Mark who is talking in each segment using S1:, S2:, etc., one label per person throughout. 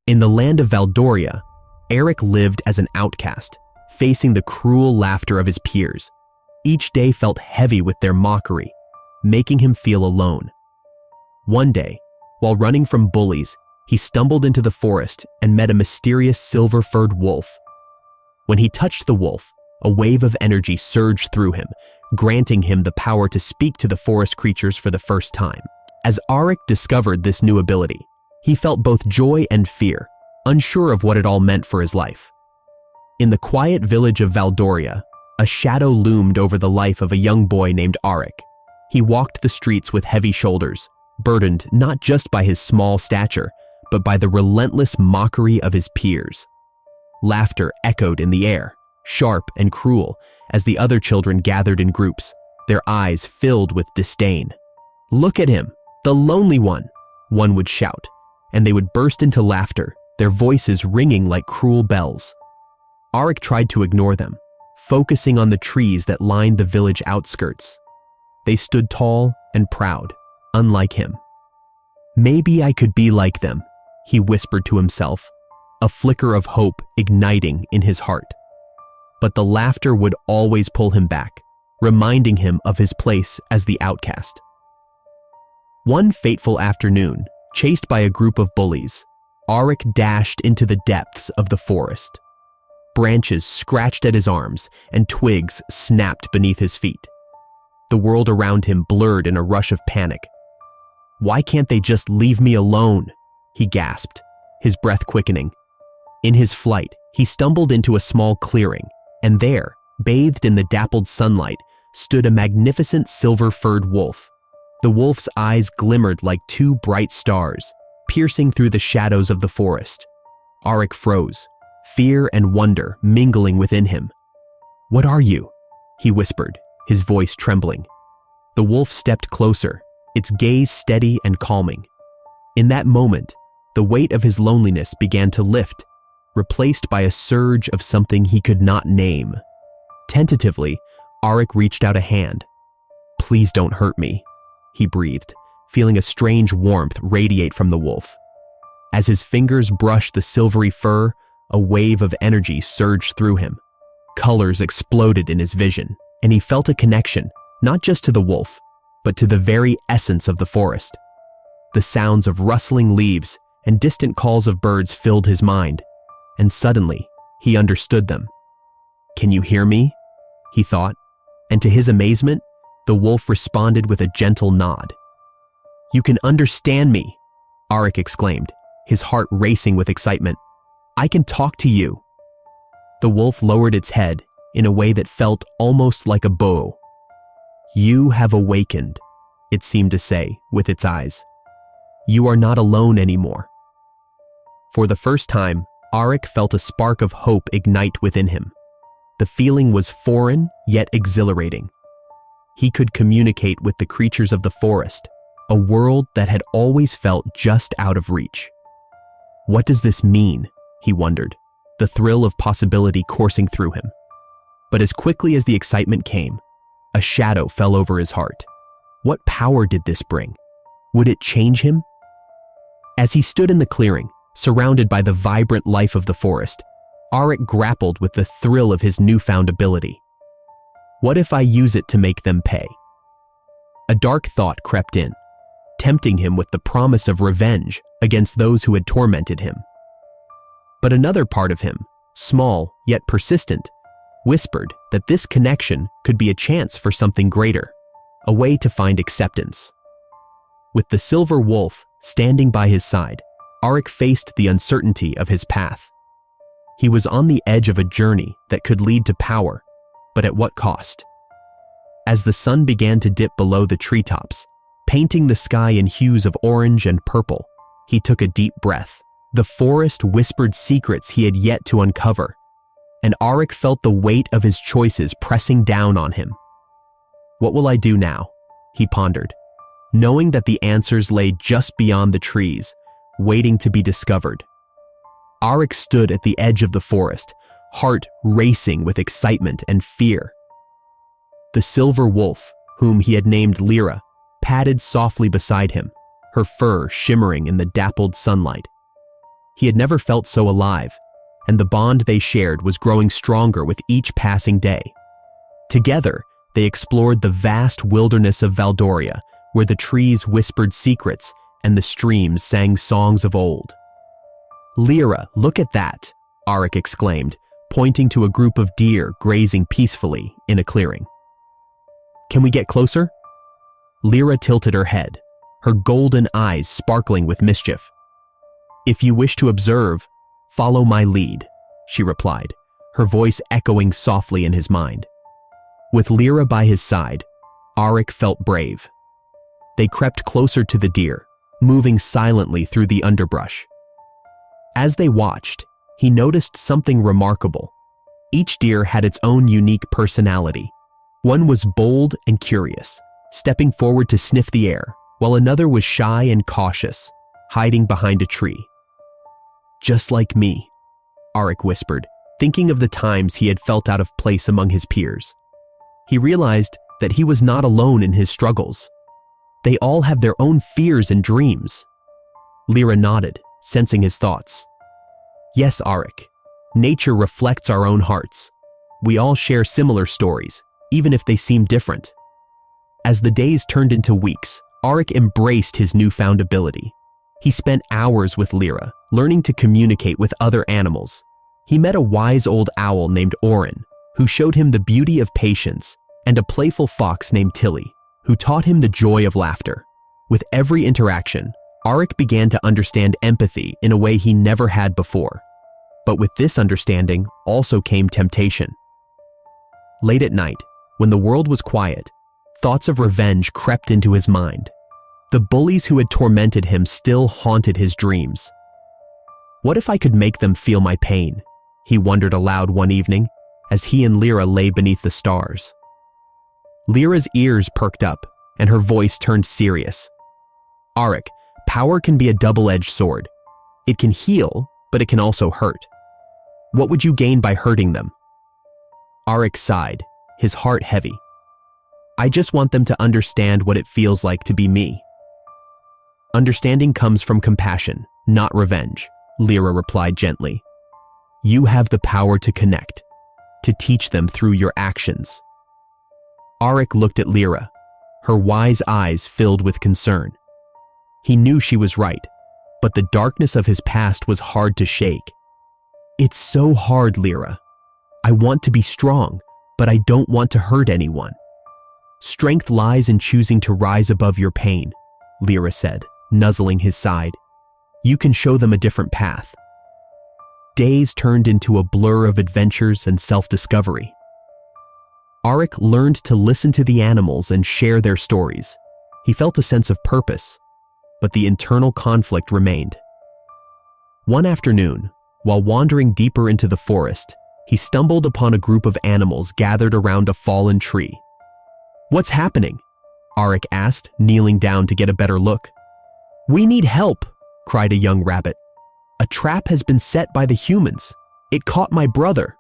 S1: In the land of Valdoria, Aric lived as an outcast, facing the cruel laughter of his peers. Each day felt heavy with their mockery, making him feel alone. One day, while running from bullies, he stumbled into the forest and met a mysterious silver-furred wolf. When he touched the wolf, a wave of energy surged through him, granting him the power to speak to the forest creatures for the first time. As Aric discovered this new ability, he felt both joy and fear, unsure of what it all meant for his life. In the quiet village of Valdoria, a shadow loomed over the life of a young boy named Aric. He walked the streets with heavy shoulders, burdened not just by his small stature, but by the relentless mockery of his peers. Laughter echoed in the air, sharp and cruel, as the other children gathered in groups, their eyes filled with disdain. "Look at him, the lonely one," one would shout, and they would burst into laughter, their voices ringing like cruel bells. Aric tried to ignore them, focusing on the trees that lined the village outskirts. They stood tall and proud, unlike him. "Maybe I could be like them," he whispered to himself, a flicker of hope igniting in his heart. But the laughter would always pull him back, reminding him of his place as the outcast. One fateful afternoon, chased by a group of bullies, Aric dashed into the depths of the forest. Branches scratched at his arms, and twigs snapped beneath his feet. The world around him blurred in a rush of panic. "Why can't they just leave me alone?" he gasped, his breath quickening. In his flight, he stumbled into a small clearing, and there, bathed in the dappled sunlight, stood a magnificent silver-furred wolf. The wolf's eyes glimmered like two bright stars, piercing through the shadows of the forest. Aric froze, fear and wonder mingling within him. "What are you?" he whispered, his voice trembling. The wolf stepped closer, its gaze steady and calming. In that moment, the weight of his loneliness began to lift, replaced by a surge of something he could not name. Tentatively, Aric reached out a hand. "Please don't hurt me," he breathed, feeling a strange warmth radiate from the wolf. As his fingers brushed the silvery fur, a wave of energy surged through him. Colors exploded in his vision, and he felt a connection, not just to the wolf, but to the very essence of the forest. The sounds of rustling leaves and distant calls of birds filled his mind, and suddenly, he understood them. "Can you hear me?" he thought, and to his amazement, the wolf responded with a gentle nod. "You can understand me," Aric exclaimed, his heart racing with excitement. "I can talk to you." The wolf lowered its head in a way that felt almost like a bow. "You have awakened," it seemed to say with its eyes. "You are not alone anymore." For the first time, Aric felt a spark of hope ignite within him. The feeling was foreign yet exhilarating. He could communicate with the creatures of the forest, a world that had always felt just out of reach. What does this mean? He wondered, the thrill of possibility coursing through him. But as quickly as the excitement came, a shadow fell over his heart. What power did this bring? Would it change him? As he stood in the clearing, surrounded by the vibrant life of the forest, Aric grappled with the thrill of his newfound ability. What if I use it to make them pay? A dark thought crept in, tempting him with the promise of revenge against those who had tormented him. But another part of him, small yet persistent, whispered that this connection could be a chance for something greater, a way to find acceptance. With the silver wolf standing by his side, Aric faced the uncertainty of his path. He was on the edge of a journey that could lead to power, but at what cost? As the sun began to dip below the treetops, painting the sky in hues of orange and purple, he took a deep breath. The forest whispered secrets he had yet to uncover, and Aric felt the weight of his choices pressing down on him. What will I do now? He pondered, knowing that the answers lay just beyond the trees, waiting to be discovered. Aric stood at the edge of the forest, heart racing with excitement and fear. The silver wolf, whom he had named Lyra, padded softly beside him, her fur shimmering in the dappled sunlight. He had never felt so alive, and the bond they shared was growing stronger with each passing day. Together, they explored the vast wilderness of Valdoria, where the trees whispered secrets and the streams sang songs of old. "Lyra, look at that," Aric exclaimed, pointing to a group of deer grazing peacefully in a clearing. "Can we get closer?" Lyra tilted her head, her golden eyes sparkling with mischief. "If you wish to observe, follow my lead," she replied, her voice echoing softly in his mind. With Lyra by his side, Aric felt brave. They crept closer to the deer, moving silently through the underbrush. As they watched, he noticed something remarkable. Each deer had its own unique personality. One was bold and curious, stepping forward to sniff the air, while another was shy and cautious, hiding behind a tree. "Just like me," Aric whispered, thinking of the times he had felt out of place among his peers. He realized that he was not alone in his struggles. They all have their own fears and dreams. Lyra nodded, sensing his thoughts. "Yes, Aric. Nature reflects our own hearts. We all share similar stories, even if they seem different." As the days turned into weeks, Aric embraced his newfound ability. He spent hours with Lyra, learning to communicate with other animals. He met a wise old owl named Orin, who showed him the beauty of patience, and a playful fox named Tilly, who taught him the joy of laughter. With every interaction, Aric began to understand empathy in a way he never had before. But with this understanding also came temptation. Late at night, when the world was quiet, thoughts of revenge crept into his mind. The bullies who had tormented him still haunted his dreams. "What if I could make them feel my pain?" he wondered aloud one evening, as he and Lyra lay beneath the stars. Lyra's ears perked up, and her voice turned serious. "Aric, power can be a double-edged sword. It can heal, but it can also hurt. What would you gain by hurting them?" Aric sighed, his heart heavy. "I just want them to understand what it feels like to be me." "Understanding comes from compassion, not revenge," Lyra replied gently. "You have the power to connect, to teach them through your actions." Aric looked at Lyra, her wise eyes filled with concern. He knew she was right, but the darkness of his past was hard to shake. "It's so hard, Lyra. I want to be strong, but I don't want to hurt anyone." "Strength lies in choosing to rise above your pain," Lyra said, nuzzling his side. "You can show them a different path." Days turned into a blur of adventures and self-discovery. Aric learned to listen to the animals and share their stories. He felt a sense of purpose, but the internal conflict remained. One afternoon, while wandering deeper into the forest, he stumbled upon a group of animals gathered around a fallen tree. "What's happening?" Aric asked, kneeling down to get a better look. "We need help," cried a young rabbit. "A trap has been set by the humans. It caught my brother."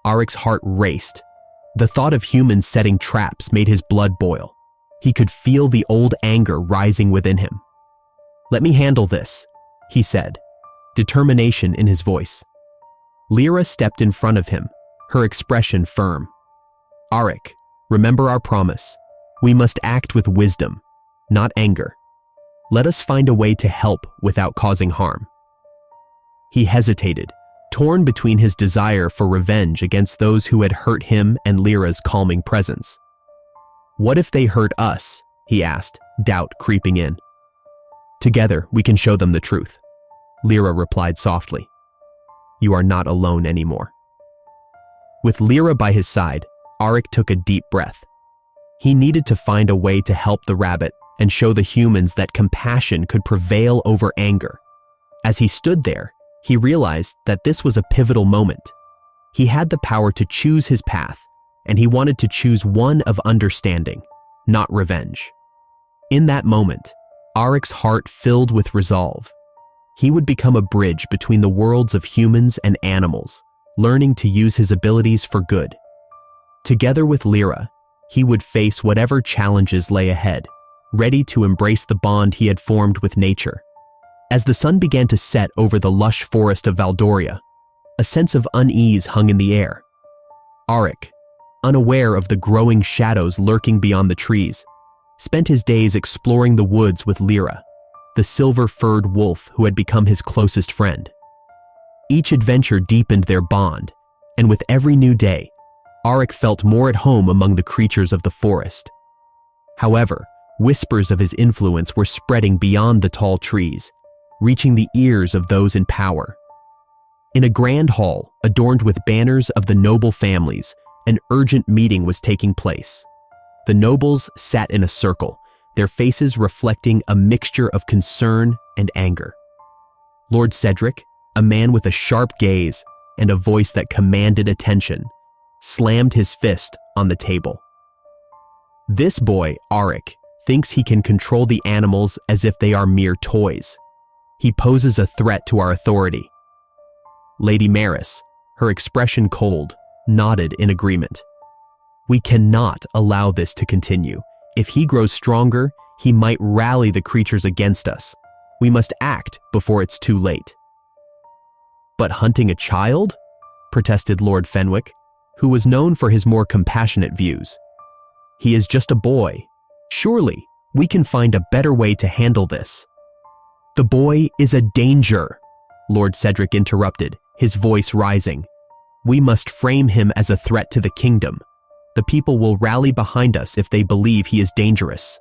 S1: Aric's heart raced. The thought of humans setting traps made his blood boil. He could feel the old anger rising within him. "Let me handle this," he said, determination in his voice. Lyra stepped in front of him, her expression firm. "Aric, remember our promise. We must act with wisdom, not anger. Let us find a way to help without causing harm." He hesitated, torn between his desire for revenge against those who had hurt him and Lyra's calming presence. "What if they hurt us?" he asked, doubt creeping in. "Together, we can show them the truth," Lyra replied softly. "You are not alone anymore." With Lyra by his side, Aric took a deep breath. He needed to find a way to help the rabbit and show the humans that compassion could prevail over anger. As he stood there, he realized that this was a pivotal moment. He had the power to choose his path, and he wanted to choose one of understanding, not revenge. In that moment, Aric's heart filled with resolve. He would become a bridge between the worlds of humans and animals, learning to use his abilities for good. Together with Lyra, he would face whatever challenges lay ahead, ready to embrace the bond he had formed with nature. As the sun began to set over the lush forest of Valdoria, a sense of unease hung in the air. Aric, unaware of the growing shadows lurking beyond the trees, spent his days exploring the woods with Lyra, the silver-furred wolf who had become his closest friend. Each adventure deepened their bond, and with every new day, Aric felt more at home among the creatures of the forest. However, whispers of his influence were spreading beyond the tall trees, reaching the ears of those in power. In a grand hall adorned with banners of the noble families, an urgent meeting was taking place. The nobles sat in a circle, their faces reflecting a mixture of concern and anger. Lord Cedric, a man with a sharp gaze and a voice that commanded attention, slammed his fist on the table. This boy, Aric, thinks he can control the animals as if they are mere toys. He poses a threat to our authority. Lady Maris, her expression cold, nodded in agreement. We cannot allow this to continue. If he grows stronger, he might rally the creatures against us. We must act before it's too late. But hunting a child? Protested Lord Fenwick, who was known for his more compassionate views. He is just a boy. Surely, we can find a better way to handle this. The boy is a danger, Lord Cedric interrupted, his voice rising. We must frame him as a threat to the kingdom. The people will rally behind us if they believe he is dangerous.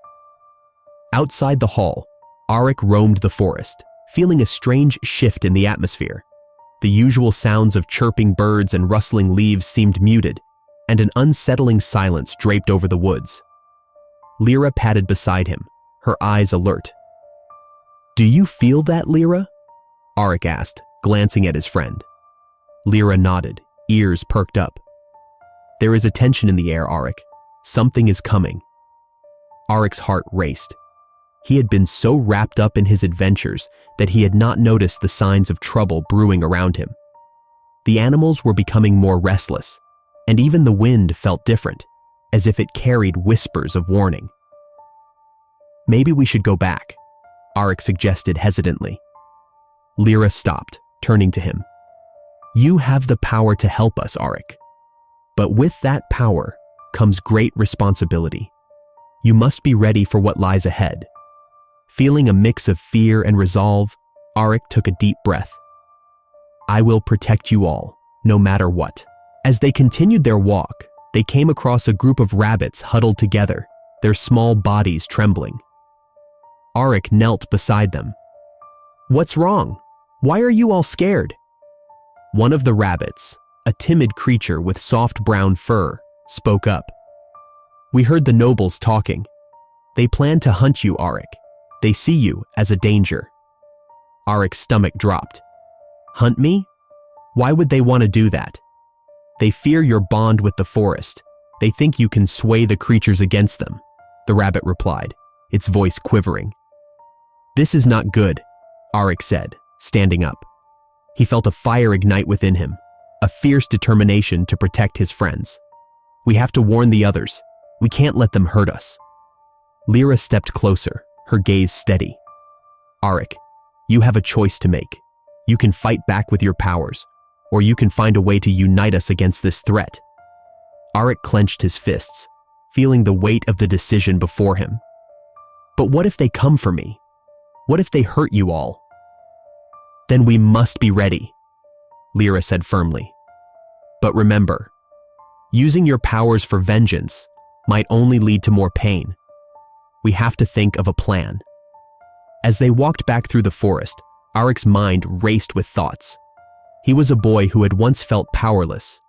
S1: Outside the hall, Aric roamed the forest, feeling a strange shift in the atmosphere. The usual sounds of chirping birds and rustling leaves seemed muted, and an unsettling silence draped over the woods. Lyra padded beside him, her eyes alert. Do you feel that, Lyra? Aric asked, glancing at his friend. Lyra nodded, ears perked up. There is a tension in the air, Aric. Something is coming. Aric's heart raced. He had been so wrapped up in his adventures that he had not noticed the signs of trouble brewing around him. The animals were becoming more restless, and even the wind felt different, as if it carried whispers of warning. Maybe we should go back, Aric suggested hesitantly. Lyra stopped, turning to him. You have the power to help us, Aric. But with that power comes great responsibility. You must be ready for what lies ahead. Feeling a mix of fear and resolve, Aric took a deep breath. I will protect you all, no matter what. As they continued their walk, they came across a group of rabbits huddled together, their small bodies trembling. Aric knelt beside them. What's wrong? Why are you all scared? One of the rabbits, a timid creature with soft brown fur, spoke up. We heard the nobles talking. They plan to hunt you, Aric. They see you as a danger. Aric's stomach dropped. Hunt me? Why would they want to do that? They fear your bond with the forest. They think you can sway the creatures against them, the rabbit replied, its voice quivering. This is not good, Aric said, standing up. He felt a fire ignite within him, a fierce determination to protect his friends. We have to warn the others. We can't let them hurt us. Lyra stepped closer, her gaze steady. Aric, you have a choice to make. You can fight back with your powers, or you can find a way to unite us against this threat. Aric clenched his fists, feeling the weight of the decision before him. But what if they come for me? What if they hurt you all? Then we must be ready, Lyra said firmly. But remember, using your powers for vengeance might only lead to more pain. We have to think of a plan. As they walked back through the forest, Aric's mind raced with thoughts. He was a boy who had once felt powerless,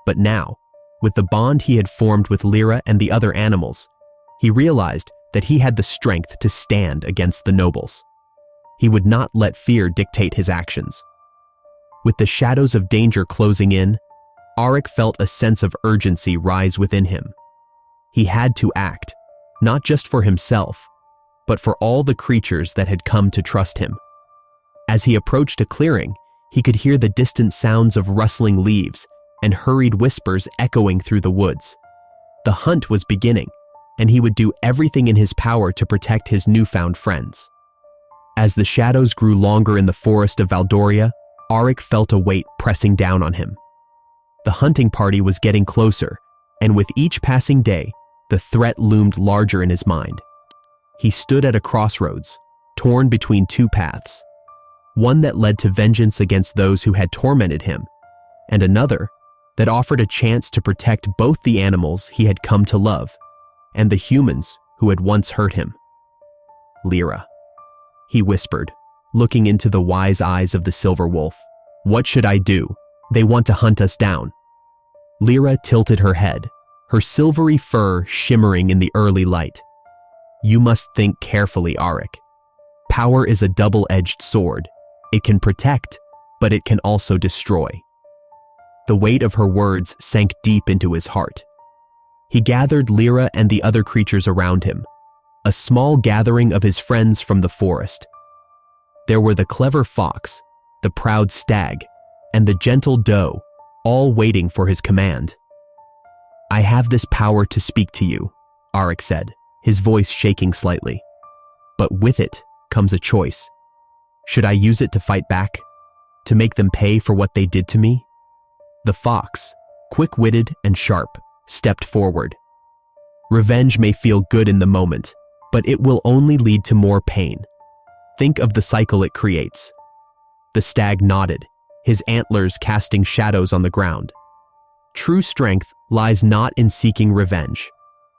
S1: but now, with the bond he had formed with Lyra and the other animals, he realized that he had the strength to stand against the nobles. He would not let fear dictate his actions. With the shadows of danger closing in, Aric felt a sense of urgency rise within him. He had to act, not just for himself, but for all the creatures that had come to trust him. As he approached a clearing, he could hear the distant sounds of rustling leaves and hurried whispers echoing through the woods. The hunt was beginning, and he would do everything in his power to protect his newfound friends. As the shadows grew longer in the forest of Valdoria, Aric felt a weight pressing down on him. The hunting party was getting closer, and with each passing day, the threat loomed larger in his mind. He stood at a crossroads, torn between two paths, one that led to vengeance against those who had tormented him, and another that offered a chance to protect both the animals he had come to love and the humans who had once hurt him. "Lyra," he whispered, looking into the wise eyes of the silver wolf. "What should I do? They want to hunt us down." Lyra tilted her head, her silvery fur shimmering in the early light. "You must think carefully, Aric. Power is a double-edged sword. It can protect, but it can also destroy." The weight of her words sank deep into his heart. He gathered Lyra and the other creatures around him, a small gathering of his friends from the forest. There were the clever fox, the proud stag, and the gentle doe, all waiting for his command. "I have this power to speak to you," Aric said, his voice shaking slightly. "But with it comes a choice. Should I use it to fight back? To make them pay for what they did to me?" The fox, quick-witted and sharp, stepped forward. "Revenge may feel good in the moment, but it will only lead to more pain. Think of the cycle it creates." The stag nodded, his antlers casting shadows on the ground. "True strength lies not in seeking revenge,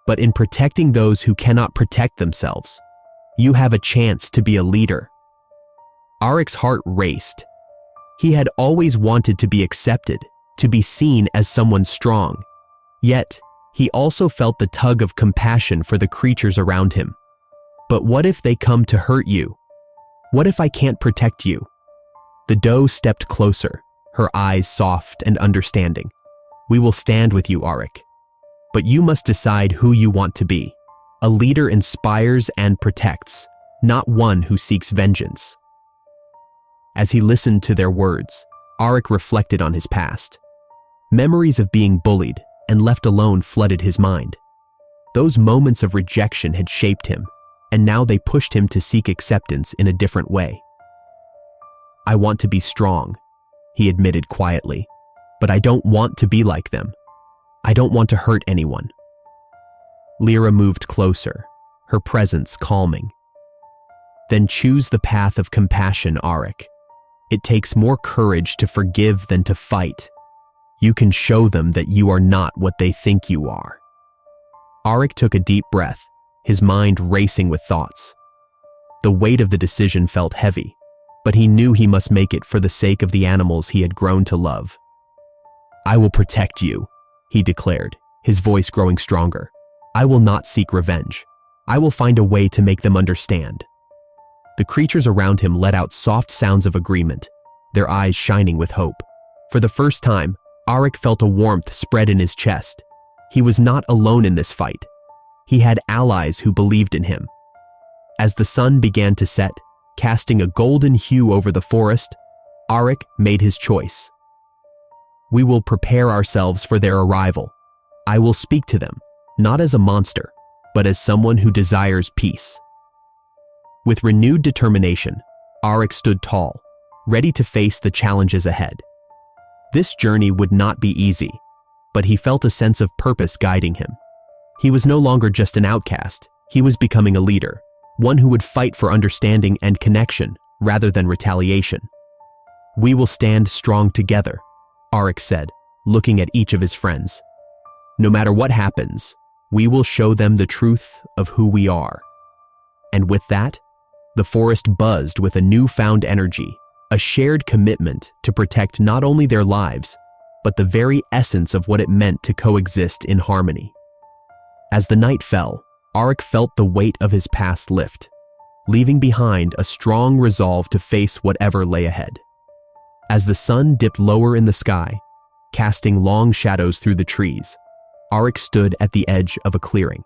S1: but in protecting those who cannot protect themselves. You have a chance to be a leader." Aric's heart raced. He had always wanted to be accepted, to be seen as someone strong. Yet, he also felt the tug of compassion for the creatures around him. "But what if they come to hurt you? What if I can't protect you?" The doe stepped closer, her eyes soft and understanding. "We will stand with you, Aric. But you must decide who you want to be. A leader inspires and protects, not one who seeks vengeance." As he listened to their words, Aric reflected on his past. Memories of being bullied and left alone flooded his mind. Those moments of rejection had shaped him, and now they pushed him to seek acceptance in a different way. "I want to be strong," he admitted quietly, "but I don't want to be like them. I don't want to hurt anyone." Lyra moved closer, her presence calming. "Then choose the path of compassion, Aric. It takes more courage to forgive than to fight. You can show them that you are not what they think you are." Aric took a deep breath, his mind racing with thoughts. The weight of the decision felt heavy, but he knew he must make it for the sake of the animals he had grown to love. "I will protect you," he declared, his voice growing stronger. "I will not seek revenge. I will find a way to make them understand." The creatures around him let out soft sounds of agreement, their eyes shining with hope. For the first time, Aric felt a warmth spread in his chest. He was not alone in this fight. He had allies who believed in him. As the sun began to set, casting a golden hue over the forest, Aric made his choice. "We will prepare ourselves for their arrival. I will speak to them, not as a monster, but as someone who desires peace." With renewed determination, Aric stood tall, ready to face the challenges ahead. This journey would not be easy, but he felt a sense of purpose guiding him. He was no longer just an outcast, he was becoming a leader, one who would fight for understanding and connection rather than retaliation. "We will stand strong together," Aric said, looking at each of his friends. "No matter what happens, we will show them the truth of who we are." And with that, the forest buzzed with a newfound energy, a shared commitment to protect not only their lives, but the very essence of what it meant to coexist in harmony. As the night fell, Aric felt the weight of his past lift, leaving behind a strong resolve to face whatever lay ahead. As the sun dipped lower in the sky, casting long shadows through the trees, Aric stood at the edge of a clearing.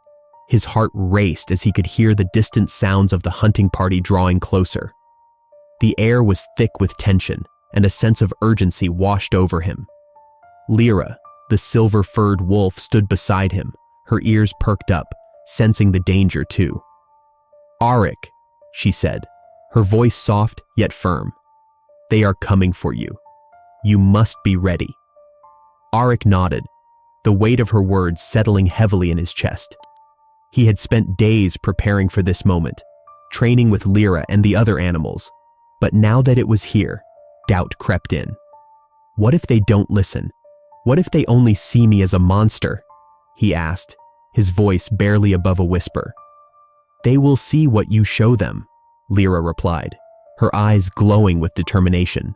S1: His heart raced as he could hear the distant sounds of the hunting party drawing closer. The air was thick with tension, and a sense of urgency washed over him. Lyra, the silver-furred wolf, stood beside him, her ears perked up, sensing the danger too. "Aric," she said, her voice soft yet firm. "They are coming for you. You must be ready." Aric nodded, the weight of her words settling heavily in his chest. He had spent days preparing for this moment, training with Lyra and the other animals, but now that it was here, doubt crept in. "What if they don't listen? What if they only see me as a monster?" he asked, his voice barely above a whisper. "They will see what you show them," Lyra replied, her eyes glowing with determination.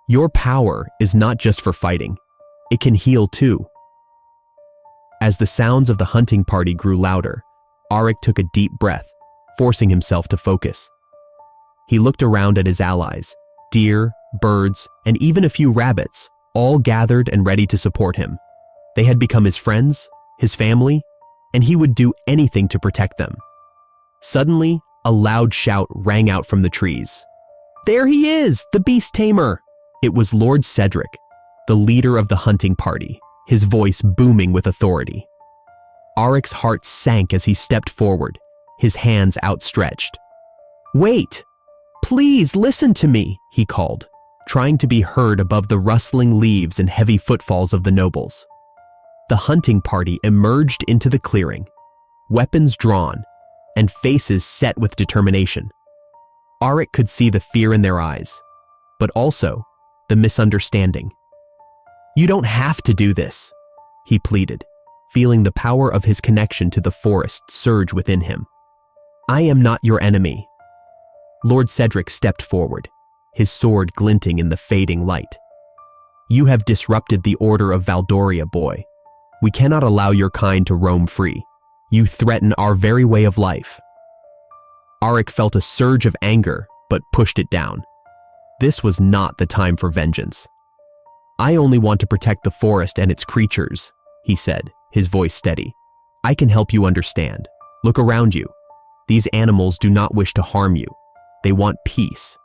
S1: "Your power is not just for fighting. It can heal too." As the sounds of the hunting party grew louder, Aric took a deep breath, forcing himself to focus. He looked around at his allies, deer, birds, and even a few rabbits, all gathered and ready to support him. They had become his friends, his family, and he would do anything to protect them. Suddenly, a loud shout rang out from the trees. "There he is, the beast tamer!" It was Lord Cedric, the leader of the hunting party, his voice booming with authority. Aric's heart sank as he stepped forward, his hands outstretched. "Wait! Please listen to me," he called, trying to be heard above the rustling leaves and heavy footfalls of the nobles. The hunting party emerged into the clearing, weapons drawn, and faces set with determination. Aric could see the fear in their eyes, but also the misunderstanding. "You don't have to do this," he pleaded, feeling the power of his connection to the forest surge within him. "I am not your enemy." Lord Cedric stepped forward, his sword glinting in the fading light. "You have disrupted the order of Valdoria, boy. We cannot allow your kind to roam free. You threaten our very way of life." Aric felt a surge of anger, but pushed it down. This was not the time for vengeance. "I only want to protect the forest and its creatures," he said, his voice steady. "I can help you understand. Look around you. These animals do not wish to harm you. They want peace."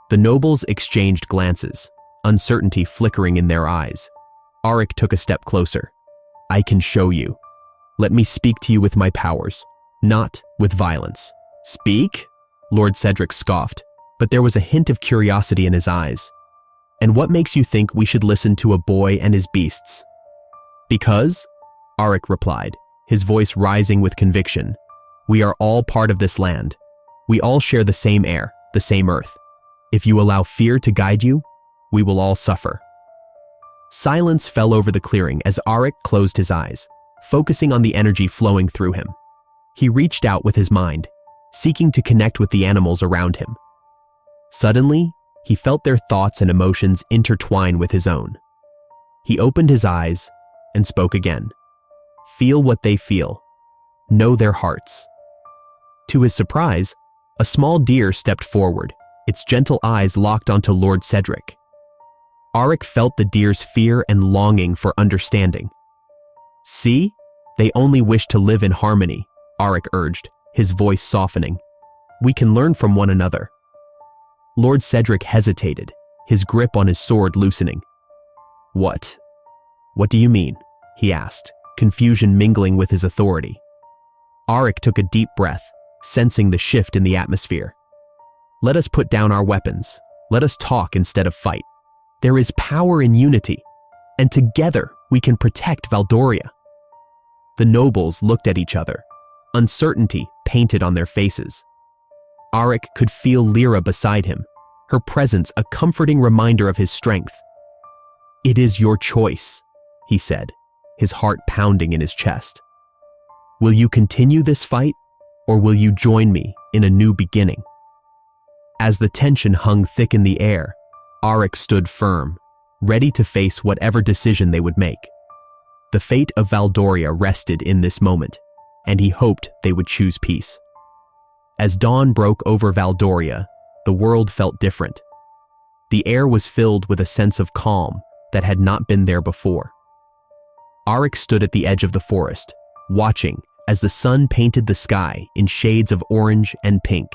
S1: The nobles exchanged glances, uncertainty flickering in their eyes. Aric took a step closer. "I can show you. Let me speak to you with my powers, not with violence." "Speak?" Lord Cedric scoffed, but there was a hint of curiosity in his eyes. "And what makes you think we should listen to a boy and his beasts?" "Because," Aric replied, his voice rising with conviction, "we are all part of this land. We all share the same air, the same earth. If you allow fear to guide you, we will all suffer." Silence fell over the clearing as Aric closed his eyes, focusing on the energy flowing through him. He reached out with his mind, seeking to connect with the animals around him. Suddenly, he felt their thoughts and emotions intertwine with his own. He opened his eyes and spoke again. "Feel what they feel. Know their hearts." To his surprise, a small deer stepped forward, its gentle eyes locked onto Lord Cedric. Aric felt the deer's fear and longing for understanding. "See? They only wish to live in harmony," Aric urged, his voice softening. "We can learn from one another." Lord Cedric hesitated, his grip on his sword loosening. What do you mean?" he asked, confusion mingling with his authority. Aric took a deep breath, sensing the shift in the atmosphere. "Let us put down our weapons. Let us talk instead of fight. There is power in unity, and together we can protect Valdoria." The nobles looked at each other, uncertainty painted on their faces. Aric could feel Lyra beside him, her presence a comforting reminder of his strength. "It is your choice," he said, his heart pounding in his chest. "Will you continue this fight, or will you join me in a new beginning?" As the tension hung thick in the air, Aric stood firm, ready to face whatever decision they would make. The fate of Valdoria rested in this moment, and he hoped they would choose peace. As dawn broke over Valdoria, the world felt different. The air was filled with a sense of calm that had not been there before. Aric stood at the edge of the forest, watching as the sun painted the sky in shades of orange and pink.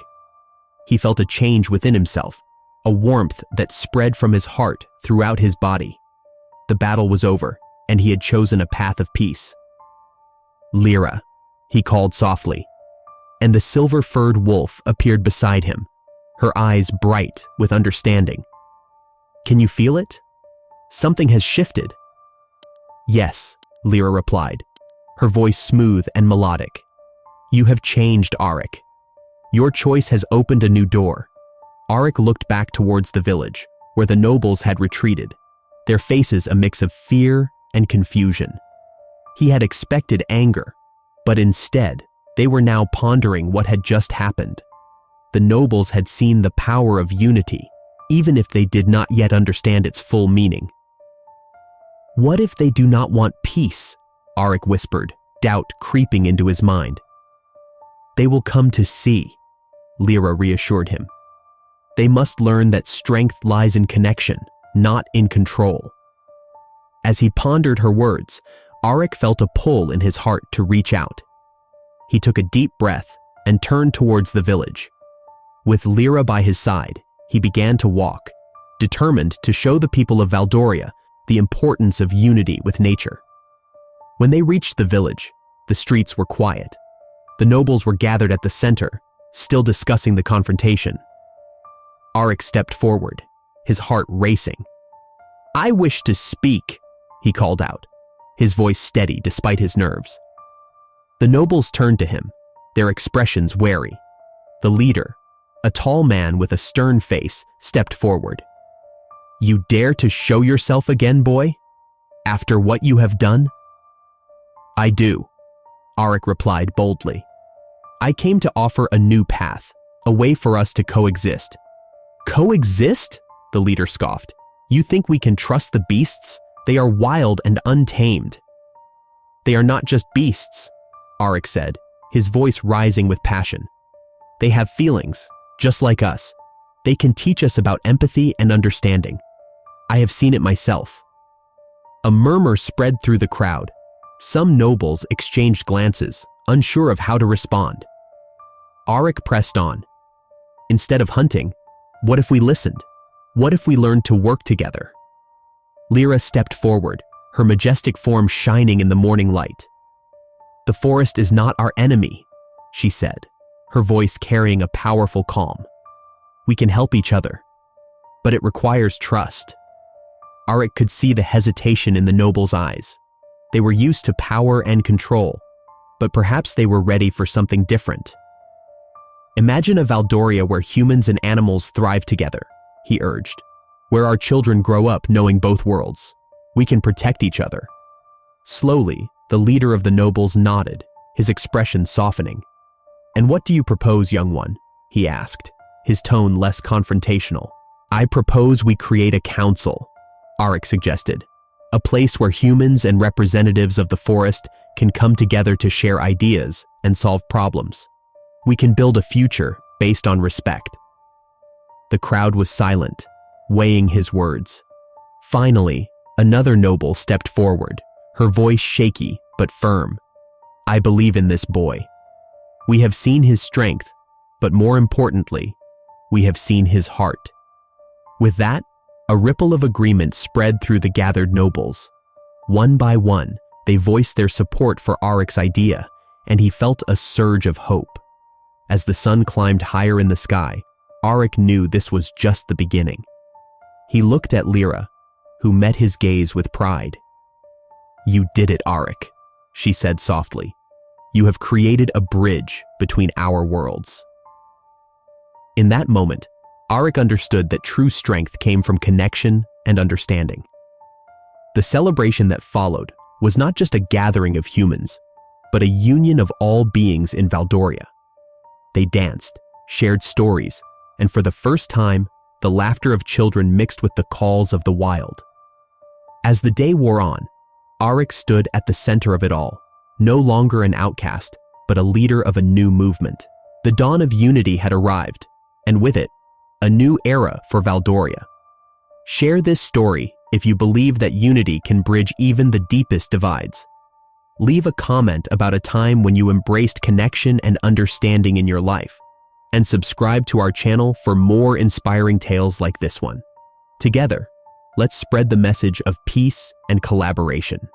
S1: He felt a change within himself, a warmth that spread from his heart throughout his body. The battle was over, and he had chosen a path of peace. "Lyra," he called softly. and the silver-furred wolf appeared beside him, her eyes bright with understanding. "Can you feel it? Something has shifted." "Yes," Lyra replied, her voice smooth and melodic. "You have changed, Aric. Your choice has opened a new door." Aric looked back towards the village, where the nobles had retreated, their faces a mix of fear and confusion. He had expected anger, but instead, they were now pondering what had just happened. The nobles had seen the power of unity, even if they did not yet understand its full meaning. "What if they do not want peace?" Aric whispered, doubt creeping into his mind. "They will come to see," Lyra reassured him. "They must learn that strength lies in connection, not in control." As he pondered her words, Aric felt a pull in his heart to reach out. He took a deep breath and turned towards the village. With Lyra by his side, he began to walk, determined to show the people of Valdoria the importance of unity with nature. When they reached the village, the streets were quiet. The nobles were gathered at the center, still discussing the confrontation. Aric stepped forward, his heart racing. "I wish to speak," he called out, his voice steady despite his nerves. The nobles turned to him, their expressions wary. The leader, a tall man with a stern face, stepped forward. "You dare to show yourself again, boy? After what you have done?" "I do," Aric replied boldly. "I came to offer a new path, a way for us to coexist." "Coexist?" the leader scoffed. "You think we can trust the beasts? They are wild and untamed." "They are not just beasts," Aric said, his voice rising with passion. "They have feelings, just like us. They can teach us about empathy and understanding. I have seen it myself." A murmur spread through the crowd. Some nobles exchanged glances, unsure of how to respond. Aric pressed on. "Instead of hunting, what if we listened? What if we learned to work together?" Lyra stepped forward, her majestic form shining in the morning light. "The forest is not our enemy," she said, her voice carrying a powerful calm. "We can help each other, but it requires trust." Aric could see the hesitation in the nobles' eyes. They were used to power and control, but perhaps they were ready for something different. "Imagine a Valdoria where humans and animals thrive together," he urged, "where our children grow up knowing both worlds. We can protect each other." Slowly, the leader of the nobles nodded, his expression softening. "And what do you propose, young one?" he asked, his tone less confrontational. "I propose we create a council," Aric suggested, "a place where humans and representatives of the forest can come together to share ideas and solve problems. We can build a future based on respect." The crowd was silent, weighing his words. Finally, another noble stepped forward, her voice shaky but firm. "I believe in this boy. We have seen his strength, but more importantly, we have seen his heart." With that, a ripple of agreement spread through the gathered nobles. One by one, they voiced their support for Aric's idea, and he felt a surge of hope. As the sun climbed higher in the sky, Aric knew this was just the beginning. He looked at Lyra, who met his gaze with pride. "You did it, Aric," she said softly. "You have created a bridge between our worlds." In that moment, Aric understood that true strength came from connection and understanding. The celebration that followed was not just a gathering of humans, but a union of all beings in Valdoria. They danced, shared stories, and for the first time, the laughter of children mixed with the calls of the wild. As the day wore on, Aric stood at the center of it all, no longer an outcast, but a leader of a new movement. The dawn of unity had arrived, and with it, a new era for Valdoria. Share this story if you believe that unity can bridge even the deepest divides. Leave a comment about a time when you embraced connection and understanding in your life, and subscribe to our channel for more inspiring tales like this one. Together, let's spread the message of peace and collaboration.